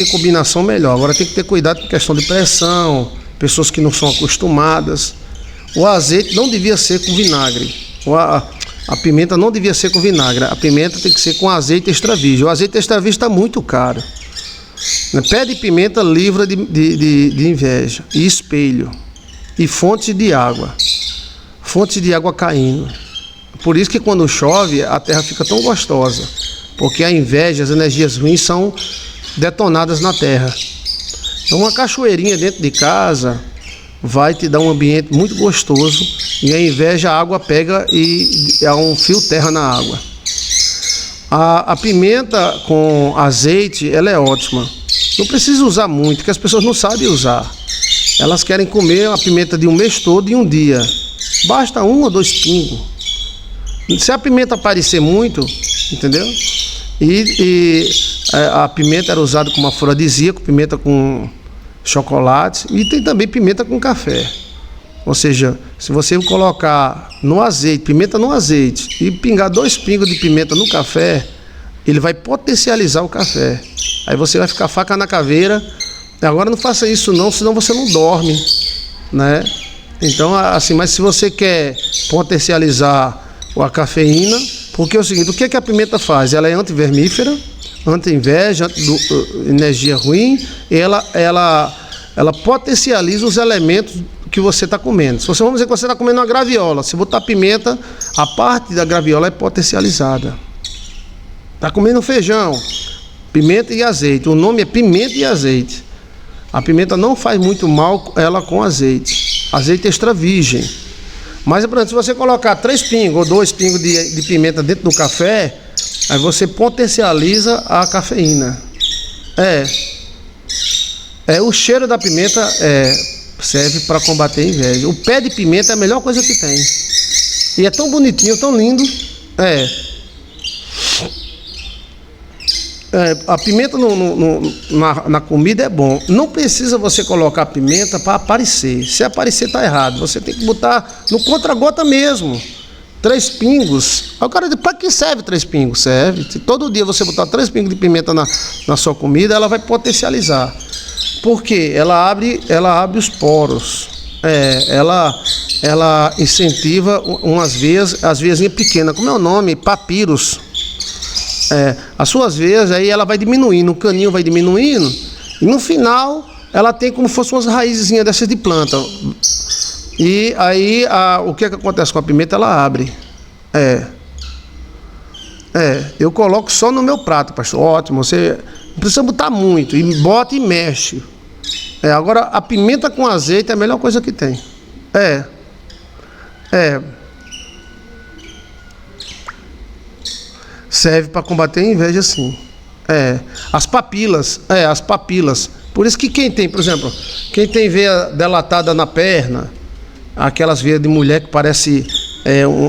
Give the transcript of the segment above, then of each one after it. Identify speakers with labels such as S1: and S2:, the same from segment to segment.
S1: Tem combinação melhor. Agora tem que ter cuidado com questão de pressão, pessoas que não são acostumadas. O azeite não devia ser com vinagre. A pimenta não devia ser com vinagre. A pimenta tem que ser com azeite extra virgem. O azeite extra virgem está muito caro. Pé de pimenta livra de inveja. E espelho. E fontes de água. Fontes de água caindo. Por isso que quando chove, a terra fica tão gostosa. Porque a inveja, as energias ruins são detonadas na terra. Então uma cachoeirinha dentro de casa vai te dar um ambiente muito gostoso. E a inveja, a água pega e é um fio terra na água. A pimenta com azeite, ela é ótima. Não precisa usar muito, porque as pessoas não sabem usar. Elas querem comer a pimenta de um mês todo em um dia. Basta 1 ou 2 pingos. Se a pimenta aparecer muito, entendeu? A pimenta era usada como afrodisíaco, pimenta com chocolate e tem também pimenta com café. Ou seja, se você colocar no azeite, pimenta no azeite e pingar 2 pingos de pimenta no café, ele vai potencializar o café. Aí você vai ficar faca na caveira. Agora não faça isso não, senão você não dorme, né? Então, assim, mas se você quer potencializar a cafeína, porque é o seguinte, o que a pimenta faz? Ela é antivermífera, anti-inveja, energia ruim, e ela potencializa os elementos que você está comendo. Se você, vamos dizer que você está comendo uma graviola, se botar pimenta, a parte da graviola é potencializada. Está comendo feijão, pimenta e azeite. O nome é pimenta e azeite. A pimenta não faz muito mal ela com azeite. Azeite extra virgem. Mas, por exemplo, se você colocar 3 pingos ou 2 pingos de pimenta dentro do café, aí você potencializa a cafeína. O cheiro da pimenta serve para combater a inveja. O pé de pimenta é a melhor coisa que tem. E é tão bonitinho, tão lindo. A pimenta na comida é bom. Não precisa você colocar pimenta para aparecer. Se aparecer, tá errado. Você tem que botar no contra-gota mesmo. 3 pingos. Aí o cara diz, para que serve 3 pingos? Serve. Se todo dia você botar 3 pingos de pimenta na sua comida, ela vai potencializar. Por quê? Ela abre os poros. Ela incentiva umas veias, as veiazinhas pequenas. Como é o nome? Papiros. As suas veias, aí ela vai diminuindo, o caninho vai diminuindo, e no final ela tem como se fossem umas raizinhas dessas de planta. E aí o que acontece com a pimenta? Ela abre. Eu coloco só no meu prato, pastor. Ótimo, você não precisa botar muito, e bota e mexe. Agora a pimenta com azeite é a melhor coisa que tem. Serve para combater a inveja, sim. As papilas. Por isso que quem tem, por exemplo, quem tem veia delatada na perna, aquelas veias de mulher que parece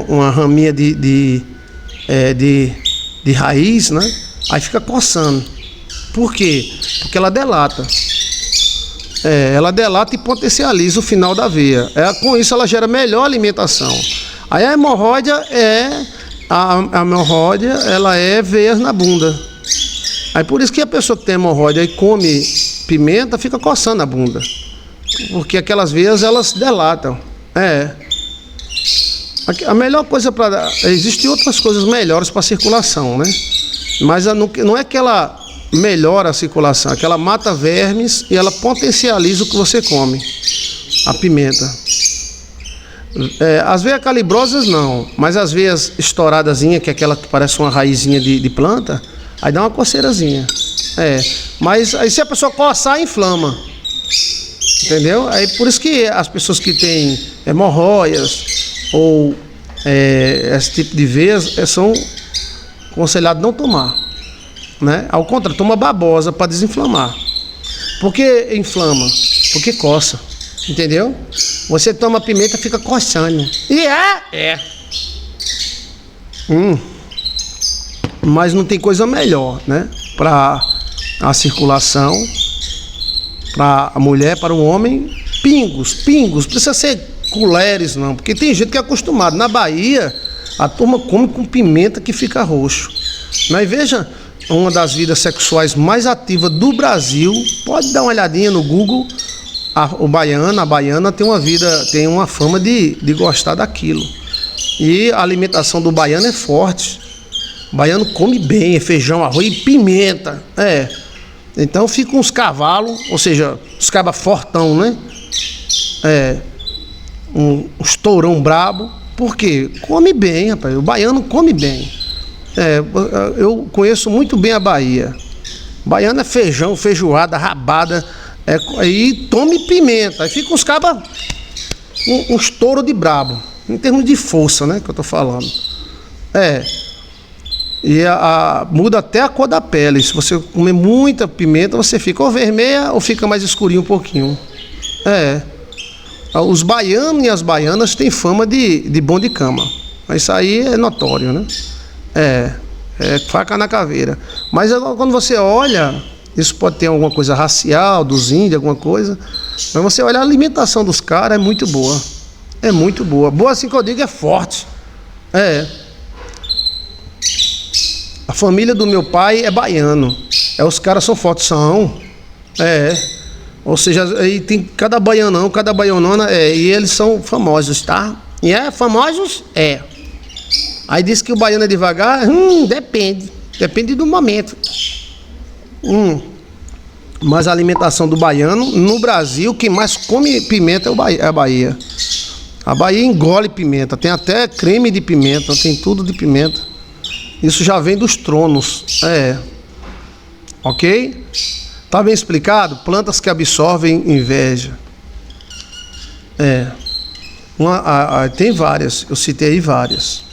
S1: uma raminha de raiz, né? Aí fica coçando. Por quê? Porque ela delata. Ela delata e potencializa o final da veia. Com isso ela gera melhor alimentação. Aí a hemorroida A hemorroida, ela é veias na bunda. Aí por isso que a pessoa que tem hemorroida e come pimenta fica coçando a bunda. Porque aquelas veias, elas delatam. A melhor coisa para... Existem outras coisas melhores para a circulação, né? Mas não é que ela melhora a circulação, é que ela mata vermes e ela potencializa o que você come. A pimenta. As veias calibrosas não, mas as veias estouradazinha, que é aquela que parece uma raizinha de planta, aí dá uma coceirazinha. Mas aí se a pessoa coçar, inflama. Entendeu? Aí por isso que as pessoas que têm hemorroias ou esse tipo de veias são aconselhados não tomar, né? Ao contrário, toma babosa para desinflamar. Por que inflama? Porque coça. Entendeu? Você toma pimenta, fica coçando. E Mas não tem coisa melhor, né? Para a circulação, para a mulher, para o homem, pingos. Precisa ser colheres, não. Porque tem gente que é acostumado. Na Bahia, a turma come com pimenta que fica roxo. Mas veja, uma das vidas sexuais mais ativas do Brasil. Pode dar uma olhadinha no Google. A baiana tem uma fama de gostar daquilo. E a alimentação do baiano é forte. O baiano come bem, é feijão, arroz e pimenta. Então ficam uns cavalos, ou seja, os cabas fortão, né? Uns tourão brabo. Por quê? Come bem, rapaz. O baiano come bem. Eu conheço muito bem a Bahia. Baiano é feijão, feijoada, rabada. E tome pimenta. Aí fica uns cabas, uns touro de brabo. Em termos de força, né? Que eu tô falando. E muda até a cor da pele. Se você comer muita pimenta, você fica ou vermelha ou fica mais escurinho um pouquinho. Os baianos e as baianas têm fama de bom de cama. Isso aí é notório, né? Faca na caveira. Mas quando você olha, isso pode ter alguma coisa racial, dos índios, alguma coisa. Mas você olha, a alimentação dos caras é muito boa. É muito boa. Boa assim que eu digo, é forte. A família do meu pai é baiano. Os caras são fortes, são. Ou seja, aí tem cada baianona, e eles são famosos, tá? E famosos? Aí diz que o baiano é devagar, depende do momento. Mas a alimentação do baiano, no Brasil, quem mais come pimenta é a Bahia. A Bahia engole pimenta, tem até creme de pimenta, tem tudo de pimenta. Isso já vem dos tronos, ok? Tá bem explicado? Plantas que absorvem inveja. Tem várias, eu citei aí várias.